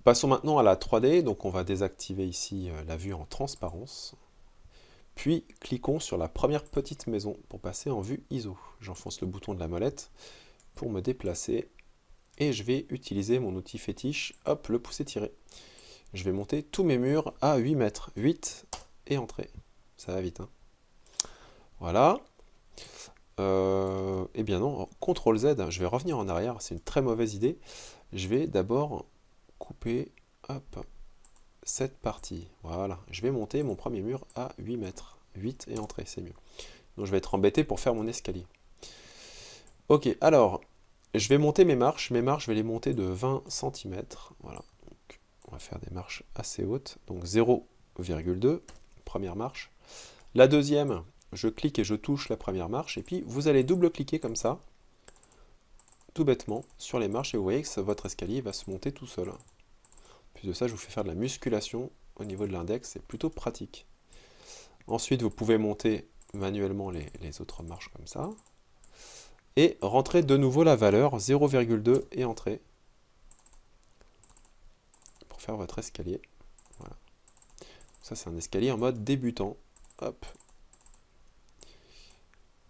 Passons maintenant à la 3D, donc on va désactiver ici la vue en transparence. Puis cliquons sur la première petite maison pour passer en vue ISO. J'enfonce le bouton de la molette pour me déplacer et je vais utiliser mon outil fétiche, hop, le pousser tiré. Je vais monter tous mes murs à 8 mètres, 8 et entrer. Ça va vite, hein. Voilà. Eh bien non, CTRL Z, je vais revenir en arrière, c'est une très mauvaise idée. Je vais d'abord couper, hop, cette partie. Voilà, je vais monter mon premier mur à 8 mètres. 8 et entrer, c'est mieux. Donc je vais être embêté pour faire mon escalier. Ok, alors, je vais monter mes marches. Mes marches, je vais les monter de 20 cm. Voilà, donc, on va faire des marches assez hautes. Donc 0,2, première marche. La deuxième, je clique et je touche la première marche. Et puis, vous allez double-cliquer comme ça, tout bêtement, sur les marches. Et vous voyez que votre escalier va se monter tout seul. Plus de ça, je vous fais faire de la musculation au niveau de l'index. C'est plutôt pratique. Ensuite, vous pouvez monter manuellement les autres marches comme ça. Et rentrer de nouveau la valeur 0,2 et entrer. Pour faire votre escalier. Voilà. Ça, c'est un escalier en mode débutant. Hop.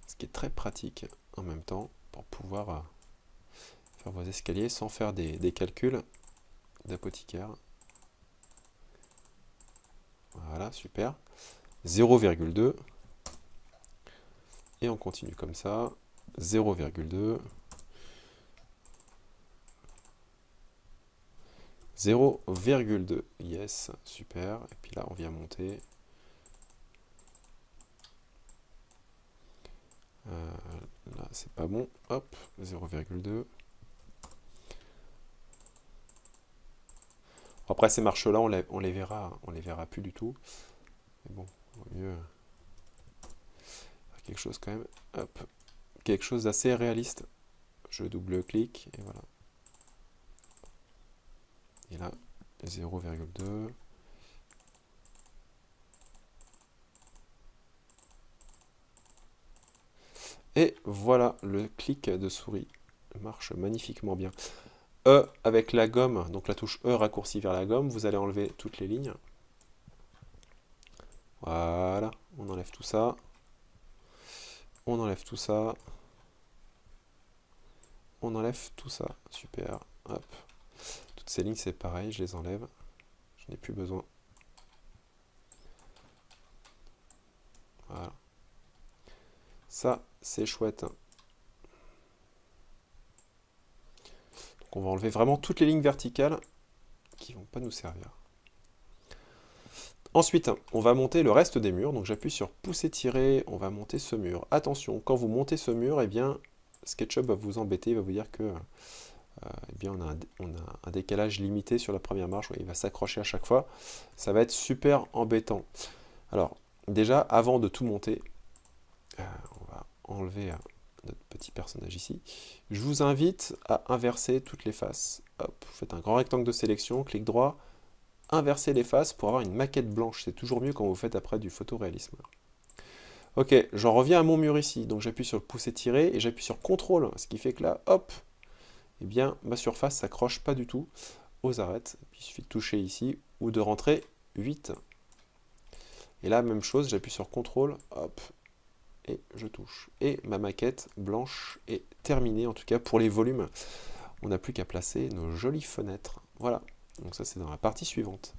Ce qui est très pratique en même temps pour pouvoir faire vos escaliers sans faire des calculs d'apothicaire. Voilà, super. 0,2. Et on continue comme ça. 0,2. 0,2. Yes, super. Et puis là, on vient monter. Là, c'est pas bon. Hop, 0,2. Après, ces marches-là, on les verra plus du tout. Mais bon, il vaut mieux faire quelque chose quand même. Hop, quelque chose d'assez réaliste. Je double-clique et voilà. Et là, 0,2. Et voilà, le clic de souris marche magnifiquement bien. E avec la gomme, donc la touche E raccourcie vers la gomme, vous allez enlever toutes les lignes. Voilà, on enlève tout ça. On enlève tout ça. On enlève tout ça. Super. Hop. Toutes ces lignes, c'est pareil, je les enlève. Je n'ai plus besoin. Voilà. Ça, c'est chouette. Donc on va enlever vraiment toutes les lignes verticales qui ne vont pas nous servir. Ensuite, on va monter le reste des murs. Donc j'appuie sur pousser tirer, on va monter ce mur. Attention, quand vous montez ce mur, eh bien, SketchUp va vous embêter, il va vous dire que eh bien, on a un décalage limité sur la première marche, il va s'accrocher à chaque fois. Ça va être super embêtant. Alors, déjà, avant de tout monter, on va enlever notre petit personnage ici. Je vous invite à inverser toutes les faces. Hop, vous faites un grand rectangle de sélection, clic droit, inverser les faces pour avoir une maquette blanche. C'est toujours mieux quand vous faites après du photoréalisme. Ok, j'en reviens à mon mur ici. Donc j'appuie sur le pouce étiré et j'appuie sur CTRL, ce qui fait que là, hop, eh bien, ma surface ne s'accroche pas du tout aux arêtes. Il suffit de toucher ici ou de rentrer 8. Et là, même chose, j'appuie sur CTRL, hop, et je touche. Et ma maquette blanche est terminée, en tout cas pour les volumes. On n'a plus qu'à placer nos jolies fenêtres. Voilà, donc ça c'est dans la partie suivante.